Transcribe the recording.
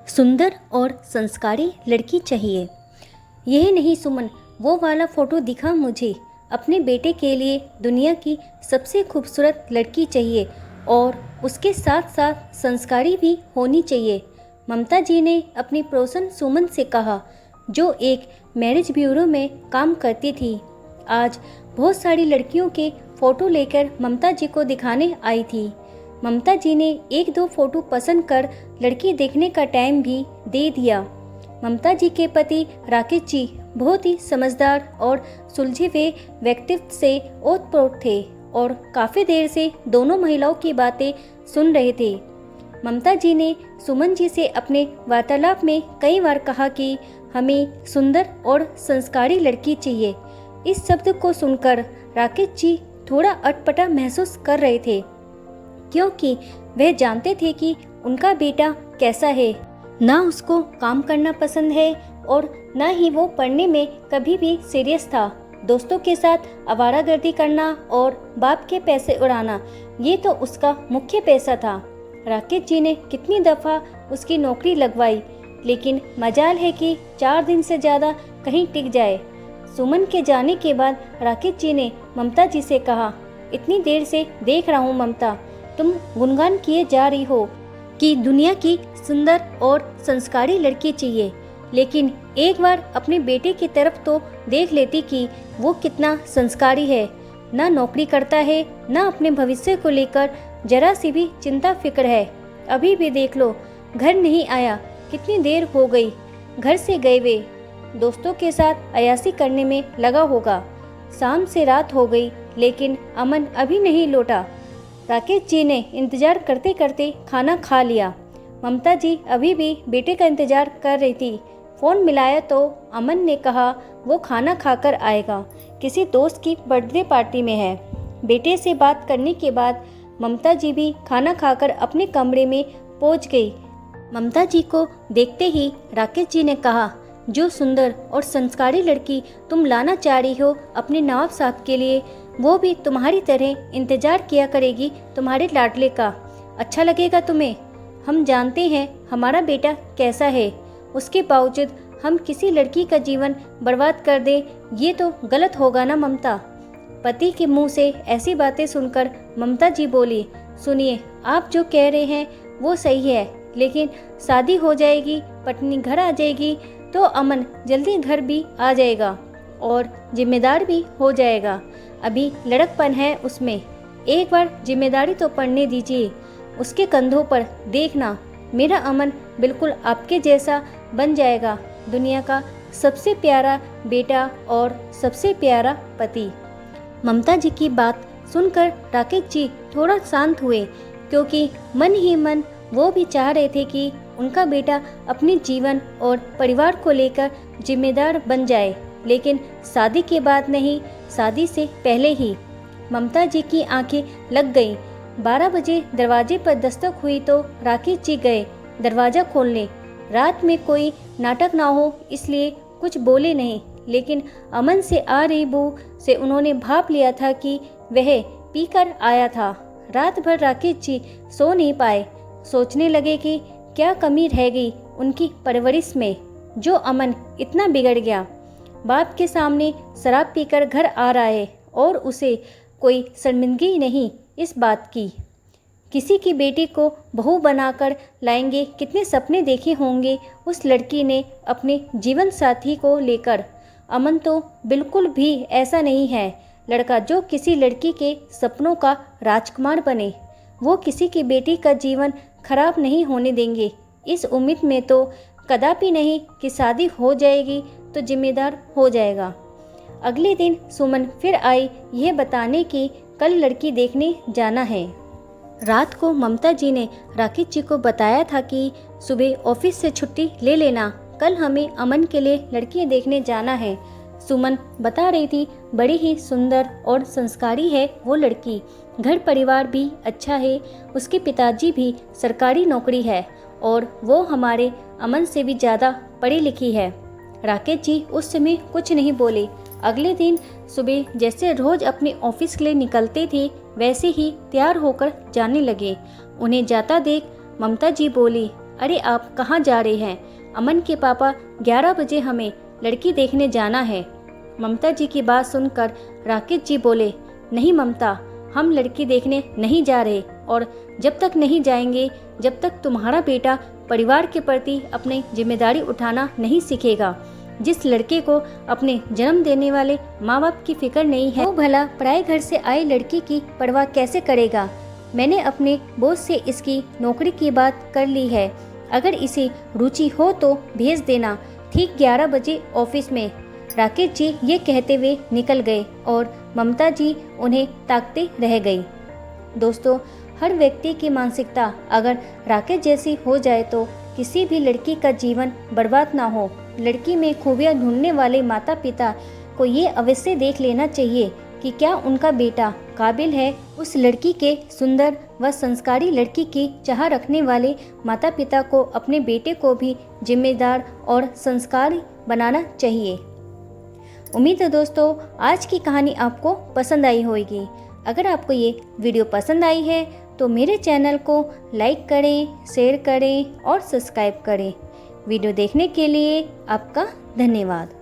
सुंदर और संस्कारी लड़की चाहिए। यही नहीं सुमन, वो वाला फ़ोटो दिखा मुझे। अपने बेटे के लिए दुनिया की सबसे खूबसूरत लड़की चाहिए और उसके साथ साथ संस्कारी भी होनी चाहिए। ममता जी ने अपनी पड़ोसन सुमन से कहा, जो एक मैरिज ब्यूरो में काम करती थी। आज बहुत सारी लड़कियों के फ़ोटो लेकर ममता जी को दिखाने आई थी। ममता जी ने एक दो फ़ोटो पसंद कर लड़की देखने का टाइम भी दे दिया। ममता जी के पति राकेश जी बहुत ही समझदार और सुलझे हुए व्यक्तित्व से ओतप्रोत थे और काफ़ी देर से दोनों महिलाओं की बातें सुन रहे थे। ममता जी ने सुमन जी से अपने वार्तालाप में कई बार कहा कि हमें सुंदर और संस्कारी लड़की चाहिए। इस शब्द को सुनकर राकेश जी थोड़ा अटपटा महसूस कर रहे थे, क्योंकि वह जानते थे कि उनका बेटा कैसा है। ना उसको काम करना पसंद है और ना ही वो पढ़ने में कभी भी सीरियस था। दोस्तों के साथ आवारागर्दी करना और बाप के पैसे उड़ाना, ये तो उसका मुख्य पैसा था। राकेश जी ने कितनी दफ़ा उसकी नौकरी लगवाई, लेकिन मजाल है कि 4 दिन से ज़्यादा कहीं टिक जाए। सुमन के जाने के बाद राकेश जी ने ममता जी से कहा, इतनी देर से देख रहा हूँ ममता, तुम गुणगान किए जा रही हो कि दुनिया की सुंदर और संस्कारी लड़की चाहिए, लेकिन एक बार अपने बेटे की तरफ तो देख लेती कि वो कितना संस्कारी है। ना नौकरी करता है, ना अपने भविष्य को लेकर जरा सी भी चिंता फिक्र है। अभी भी देख लो, घर नहीं आया, कितनी देर हो गई घर से गए हुए। दोस्तों के साथ अयासी करने में लगा होगा। शाम से रात हो गई, लेकिन अमन अभी नहीं लौटा। राकेश जी ने इंतजार करते करते खाना खा लिया। ममता जी अभी भी बेटे का इंतजार कर रही थी। फ़ोन मिलाया तो अमन ने कहा वो खाना खाकर आएगा, किसी दोस्त की बर्थडे पार्टी में है। बेटे से बात करने के बाद ममता जी भी खाना खाकर अपने कमरे में पहुंच गई। ममता जी को देखते ही राकेश जी ने कहा, जो सुंदर और संस्कारी लड़की तुम लाना चाह रही हो अपने नवाब साहब के लिए, वो भी तुम्हारी तरह इंतजार किया करेगी तुम्हारे लाडले का। अच्छा लगेगा तुम्हें। हम जानते हैं हमारा बेटा कैसा है, उसके बावजूद हम किसी लड़की का जीवन बर्बाद कर दें, ये तो गलत होगा ना ममता। पति के मुंह से ऐसी बातें सुनकर ममता जी बोली, सुनिए, आप जो कह रहे हैं वो सही है, लेकिन शादी हो जाएगी, पत्नी घर आ जाएगी तो अमन जल्दी घर भी आ जाएगा और जिम्मेदार भी हो जाएगा। अभी लड़कपन है उसमें, एक बार जिम्मेदारी तो पड़ने दीजिए उसके कंधों पर। देखना, मेरा अमन बिल्कुल आपके जैसा बन जाएगा, दुनिया का सबसे प्यारा बेटा और सबसे प्यारा पति। ममता जी की बात सुनकर राकेश जी थोड़ा शांत हुए, क्योंकि मन ही मन वो भी चाह रहे थे कि उनका बेटा अपने जीवन और परिवार को लेकर जिम्मेदार बन जाए, लेकिन शादी के बाद नहीं, शादी से पहले ही। ममता जी की आंखें लग गईं। 12 बजे दरवाजे पर दस्तक हुई तो राकेश जी गए दरवाज़ा खोलने। रात में कोई नाटक ना हो इसलिए कुछ बोले नहीं, लेकिन अमन से आ रही बू से उन्होंने भाप लिया था कि वह पीकर आया था। रात भर राकेश जी सो नहीं पाए। सोचने लगे कि क्या कमी रह गई उनकी परवरिश में, जो अमन इतना बिगड़ गया। बाप के सामने शराब पीकर घर आ रहा है और उसे कोई शर्मिंदगी नहीं इस बात की। किसी की बेटी को बहू बनाकर लाएंगे, कितने सपने देखे होंगे उस लड़की ने अपने जीवन साथी को लेकर। अमन तो बिल्कुल भी ऐसा नहीं है लड़का जो किसी लड़की के सपनों का राजकुमार बने। वो किसी की बेटी का जीवन खराब नहीं होने देंगे, इस उम्मीद में तो कदापि नहीं कि शादी हो जाएगी तो जिम्मेदार हो जाएगा। अगले दिन सुमन फिर आई यह बताने कि कल लड़की देखने जाना है। रात को ममता जी ने राकेश जी को बताया था कि सुबह ऑफिस से छुट्टी ले लेना, कल हमें अमन के लिए लड़की देखने जाना है। सुमन बता रही थी, बड़ी ही सुंदर और संस्कारी है वो लड़की, घर परिवार भी अच्छा है, उसके पिताजी भी सरकारी नौकरी है और वो हमारे अमन से भी ज़्यादा पढ़ी लिखी है। राकेश जी उस समय कुछ नहीं बोले। अगले दिन सुबह जैसे रोज अपने ऑफिस के लिए निकलते थे वैसे ही तैयार होकर जाने लगे। उन्हें जाता देख ममता जी बोली, अरे आप कहाँ जा रहे हैं? अमन के पापा 11 बजे हमें लड़की देखने जाना है। ममता जी की बात सुनकर राकेश जी बोले, नहीं ममता, हम लड़की देखने नहीं जा रहे, और जब तक नहीं जाएंगे जब तक तुम्हारा बेटा परिवार के प्रति अपनी जिम्मेदारी उठाना नहीं सीखेगा। जिस लड़के को अपने जन्म देने वाले माँ बाप की फिक्र नहीं है, वो भला पराए घर से आई लड़की की परवाह कैसे करेगा। मैंने अपने बॉस से इसकी नौकरी की बात कर ली है, अगर इसे रुचि हो तो भेज देना, ठीक 11 बजे ऑफिस में। राकेश जी ये कहते हुए निकल गए और ममता जी उन्हें ताकते रह गई। दोस्तों, हर व्यक्ति की मानसिकता अगर राकेश जैसी हो जाए तो किसी भी लड़की का जीवन बर्बाद ना हो। लड़की में खूबियाँ ढूंढने वाले माता पिता को ये अवश्य देख लेना चाहिए कि क्या उनका बेटा काबिल है। उस लड़की के सुंदर व संस्कारी लड़की की चाह रखने वाले माता पिता को अपने बेटे को भी जिम्मेदार और संस्कारी बनाना चाहिए। उम्मीद है दोस्तों आज की कहानी आपको पसंद आई होगी। अगर आपको ये वीडियो पसंद आई है तो मेरे चैनल को लाइक करें, शेयर करें और सब्सक्राइब करें। वीडियो देखने के लिए आपका धन्यवाद।